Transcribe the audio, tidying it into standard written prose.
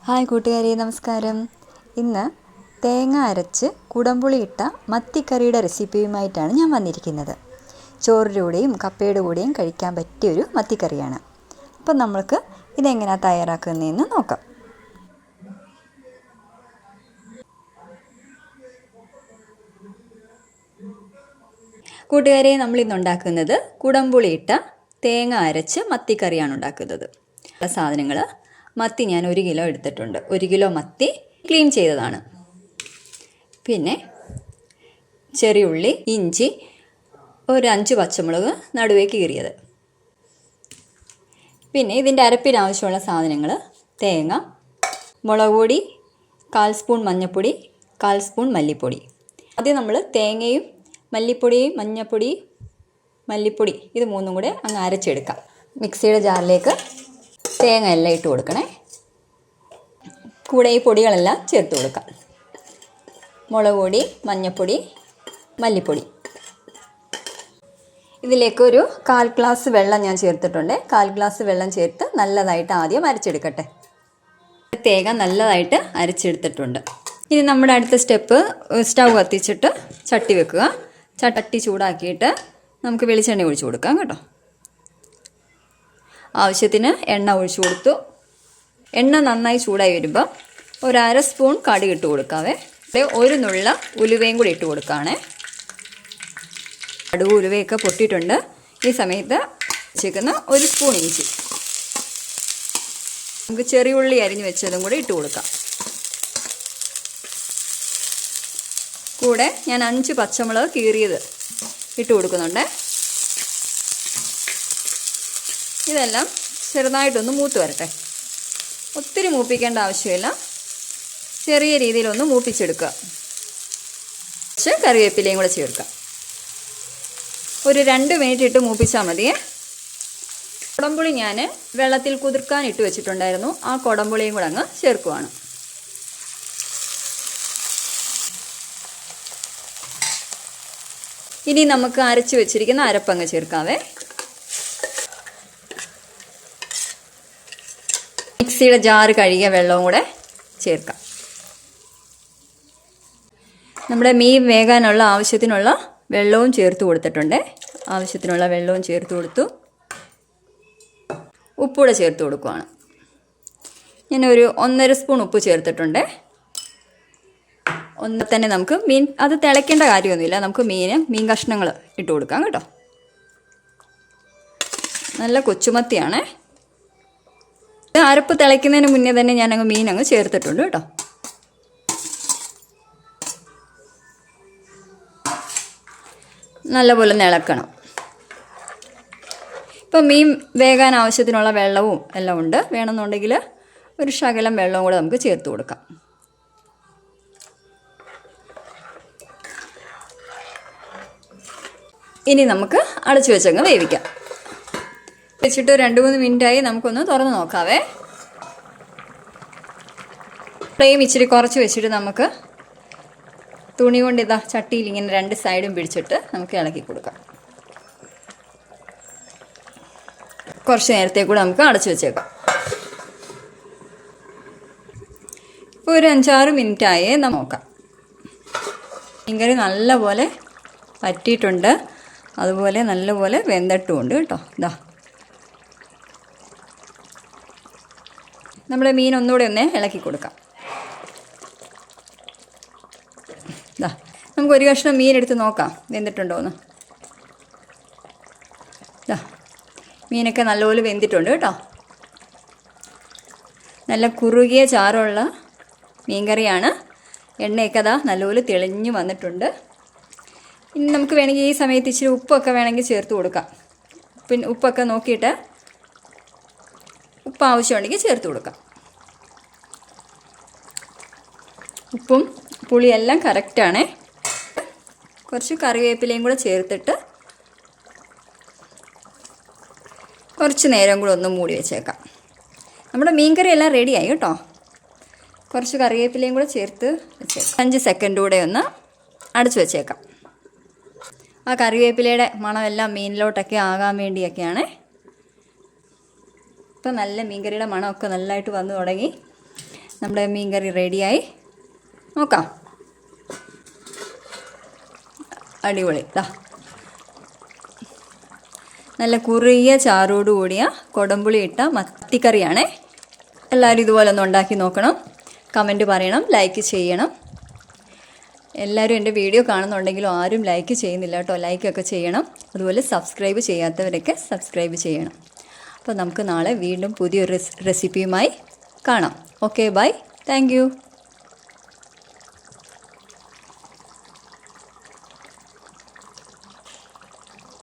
Hi കൂട്ടുകാരെ, നമസ്കാരം. ഇന്ന് തേങ്ങ അരച്ച് കുടംപുളി ഇട്ട മത്തിക്കറിയുടെ റെസിപ്പിയുമായിട്ടാണ് ഞാൻ വന്നിരിക്കുന്നത്. ചോറിൻ്റെ കൂടെയും കപ്പയുടെ കൂടെയും കഴിക്കാൻ പറ്റിയൊരു മത്തിക്കറിയാണ്. അപ്പം നമ്മൾക്ക് ഇതെങ്ങനെയാണ് തയ്യാറാക്കുന്നതെന്ന് നോക്കാം. കൂട്ടുകാരെ, നമ്മളിന്നുണ്ടാക്കുന്നത് കുടംപുളി ഇട്ട തേങ്ങ അരച്ച് മത്തിക്കറിയാണ് ഉണ്ടാക്കുന്നത്. സാധനങ്ങൾ: മത്തി ഞാൻ 1 കിലോ എടുത്തിട്ടുണ്ട്. 1 കിലോ മത്തി ക്ലീൻ ചെയ്തതാണ്. പിന്നെ ചെറിയുള്ളി, ഇഞ്ചി, ഒരു 5 പച്ചമുളക് നടുവേക്ക് കീറിയത്. പിന്നെ ഇതിൻ്റെ അരപ്പിന് ആവശ്യമുള്ള സാധനങ്ങൾ: തേങ്ങ, മുളക് പൊടി, 1/4 സ്പൂൺ മഞ്ഞൾപ്പൊടി, 1/4 സ്പൂൺ മല്ലിപ്പൊടി. ആദ്യം നമ്മൾ തേങ്ങയും മല്ലിപ്പൊടിയും മല്ലിപ്പൊടി ഇത് മൂന്നും കൂടെ അങ്ങ് അരച്ചെടുക്കാം. മിക്സിയുടെ ജാറിലേക്ക് തേങ്ങ എല്ലാം ഇട്ട് കൊടുക്കണേ. കൂടെ ഈ പൊടികളെല്ലാം ചേർത്ത് കൊടുക്കാം. മുളക് പൊടി, മഞ്ഞൾപ്പൊടി, മല്ലിപ്പൊടി. ഇതിലേക്കൊരു 1/4 ഗ്ലാസ് വെള്ളം ഞാൻ ചേർത്തിട്ടുണ്ട്. 1/4 ഗ്ലാസ് വെള്ളം ചേർത്ത് നല്ലതായിട്ട് ആദ്യം അരച്ചെടുക്കട്ടെ. തേങ്ങ നല്ലതായിട്ട് അരച്ചെടുത്തിട്ടുണ്ട്. ഇനി നമ്മുടെ അടുത്ത സ്റ്റെപ്പ്, സ്റ്റൗ കത്തിച്ചിട്ട് ചട്ടി വെക്കുക. ചട്ടി ചൂടാക്കിയിട്ട് നമുക്ക് വെളിച്ചെണ്ണ ഒഴിച്ചു കൊടുക്കാം കേട്ടോ. ആവശ്യത്തിന് എണ്ണ ഒഴിച്ചു കൊടുത്തു. എണ്ണ നന്നായി ചൂടായി വരുമ്പോൾ ഒരു 1/2 സ്പൂൺ കടുക് ഇട്ട് കൊടുക്കാവേ. ഒരു നുള്ള ഉലുവയും കൂടി ഇട്ട് കൊടുക്കുകയാണേ. കടുക് ഉലുവയൊക്കെ പൊട്ടിയിട്ടുണ്ട്. ഈ സമയത്ത് വെച്ചേക്കുന്ന 1 സ്പൂൺ ഇഞ്ചി, നമുക്ക് ചെറിയ ഉള്ളി അരിഞ്ഞ് വെച്ചതും കൂടി ഇട്ട് കൊടുക്കാം. കൂടെ ഞാൻ 5 പച്ചമുളക് കീറിയത് ഇട്ട് കൊടുക്കുന്നുണ്ട്. ഇതെല്ലാം ചെറുതായിട്ടൊന്ന് മൂത്ത് വരട്ടെ. ഒത്തിരി മൂപ്പിക്കേണ്ട ആവശ്യമില്ല, ചെറിയ രീതിയിലൊന്ന് മൂപ്പിച്ചെടുക്കുക. പക്ഷേ കറിവേപ്പിലയും കൂടെ ചേർക്കുക. ഒരു 2 മിനിറ്റ് ഇട്ട് മൂപ്പിച്ചാൽ മതിയേ. കുടംപുളി ഞാൻ വെള്ളത്തിൽ കുതിർക്കാൻ ഇട്ട് വെച്ചിട്ടുണ്ടായിരുന്നു. ആ കുടംപുളിയും കൂടെ അങ്ങ് ചേർക്കുവാണ്. ഇനി നമുക്ക് അരച്ച് വെച്ചിരിക്കുന്ന അരപ്പങ്ങ് ചേർക്കാവേ. മിക്സിയുടെ ജാറ് കഴുകിയ വെള്ളവും കൂടെ ചേർക്കാം. നമ്മുടെ മീൻ വേകാനുള്ള ആവശ്യത്തിനുള്ള വെള്ളവും ചേർത്ത് കൊടുത്തിട്ടുണ്ട്. ആവശ്യത്തിനുള്ള വെള്ളവും ചേർത്ത് കൊടുത്തു. ഉപ്പൂടെ ചേർത്ത് കൊടുക്കുകയാണ്. ഞാനൊരു 1.5 സ്പൂൺ ഉപ്പ് ചേർത്തിട്ടുണ്ട്. തന്നെ നമുക്ക് മീൻ അത് തിളയ്ക്കേണ്ട കാര്യമൊന്നുമില്ല. നമുക്ക് മീൻ കഷ്ണങ്ങൾ ഇട്ട് കൊടുക്കാം കേട്ടോ. നല്ല കൊച്ചുമത്തിയാണേ. അരപ്പ് തിളയ്ക്കുന്നതിന് മുന്നേ തന്നെ ഞാനങ്ങ് മീനങ്ങ് ചേർത്തിട്ടുണ്ട് കേട്ടോ. നല്ലപോലെ ഇളക്കണം. ഇപ്പം മീൻ വേകാൻ ആവശ്യത്തിനുള്ള വെള്ളവും എല്ലാം ഉണ്ട്. വേണമെന്നുണ്ടെങ്കിൽ ഒരു ശകലം വെള്ളവും കൂടെ നമുക്ക് ചേർത്ത് കൊടുക്കാം. ഇനി നമുക്ക് അടച്ചു വെച്ചങ്ങ് വേവിക്കാം. വെച്ചിട്ട് 2-3 മിനിറ്റായി. നമുക്കൊന്ന് തുറന്ന് നോക്കാവേ. ഫ്ലെയിം ഇച്ചിരി കുറച്ച് വെച്ചിട്ട് നമുക്ക് തുണി കൊണ്ട് ഇതാ ചട്ടിയിൽ ഇങ്ങനെ 2 സൈഡും പിടിച്ചിട്ട് നമുക്ക് ഇളക്കി കൊടുക്കാം. കുറച്ച് നേരത്തെ കൂടെ നമുക്ക് അടച്ചു വെച്ചേക്കാം. ഇപ്പോൾ ഒരു 5-6 മിനിറ്റായേ നോക്കാം. മീൻകറി നല്ലപോലെ വറ്റിയിട്ടുണ്ട്. അതുപോലെ നല്ലപോലെ വെന്തിട്ടുമുണ്ട് കേട്ടോ. ഇതാ നമ്മുടെ മീൻ ഒന്നുകൂടെ ഒന്ന് ഇളക്കി കൊടുക്കാം. ഇതാ നമുക്ക് ഒരു കഷ്ണം മീൻ എടുത്ത് നോക്കാം വെന്തിട്ടുണ്ടോ എന്ന്. ഇതാ മീനൊക്കെ നല്ലപോലെ വെന്തിട്ടുണ്ട് കേട്ടോ. നല്ല കുറുകിയ ചാറുള്ള മീൻകറിയാണ്. എണ്ണയൊക്കെ അതാ നല്ലപോലെ തെളിഞ്ഞു വന്നിട്ടുണ്ട്. ഇനി നമുക്ക് വേണമെങ്കിൽ ഈ സമയത്ത് ഇച്ചിരി ഉപ്പൊക്കെ വേണമെങ്കിൽ ചേർത്ത് കൊടുക്കാം. പിന്നെ ഉപ്പൊക്കെ നോക്കിയിട്ട് ഉപ്പ് ആവശ്യമുണ്ടെങ്കിൽ ചേർത്ത് കൊടുക്കാം. ഉപ്പും പുളിയെല്ലാം കറക്റ്റാണേ. കുറച്ച് കറിവേപ്പിലയും കൂടെ ചേർത്തിട്ട് കുറച്ച് നേരം കൂടെ ഒന്ന് മൂടി വെച്ചേക്കാം. നമ്മുടെ മീൻകറി എല്ലാം റെഡിയായി കേട്ടോ. കുറച്ച് കറിവേപ്പിലയും കൂടെ ചേർത്ത് വെച്ചേക്കാം. 5 സെക്കൻഡ് കൂടെ ഒന്ന് അടച്ചു വെച്ചേക്കാം. ആ കറിവേപ്പിലയുടെ മണമെല്ലാം മീനിലോട്ടൊക്കെ ആകാൻ വേണ്ടിയൊക്കെയാണ്. ഇപ്പം നല്ല മീൻകറിയുടെ മണമൊക്കെ നല്ലതായിട്ട് വന്നു തുടങ്ങി. നമ്മുടെ മീൻകറി റെഡിയായി. നോക്കാം. അടിപൊളി. നല്ല കുറിയ ചാറോട് കൂടിയ കൊടംപുളി ഇട്ട മത്തിക്കറിയാണേ. എല്ലാവരും ഇതുപോലെ ഒന്ന് ഉണ്ടാക്കി നോക്കണം. കമൻറ്റ് പറയണം, ലൈക്ക് ചെയ്യണം. എല്ലാവരും എൻ്റെ വീഡിയോ കാണുന്നുണ്ടെങ്കിലും ആരും ലൈക്ക് ചെയ്യുന്നില്ല കേട്ടോ. ലൈക്കൊക്കെ ചെയ്യണം. അതുപോലെ സബ്സ്ക്രൈബ് ചെയ്യാത്തവരൊക്കെ സബ്സ്ക്രൈബ് ചെയ്യണം. അപ്പോൾ നമുക്ക് നാളെ വീണ്ടും പുതിയൊരു റെസിപ്പിയുമായി കാണാം. Okay, bye. Thank U.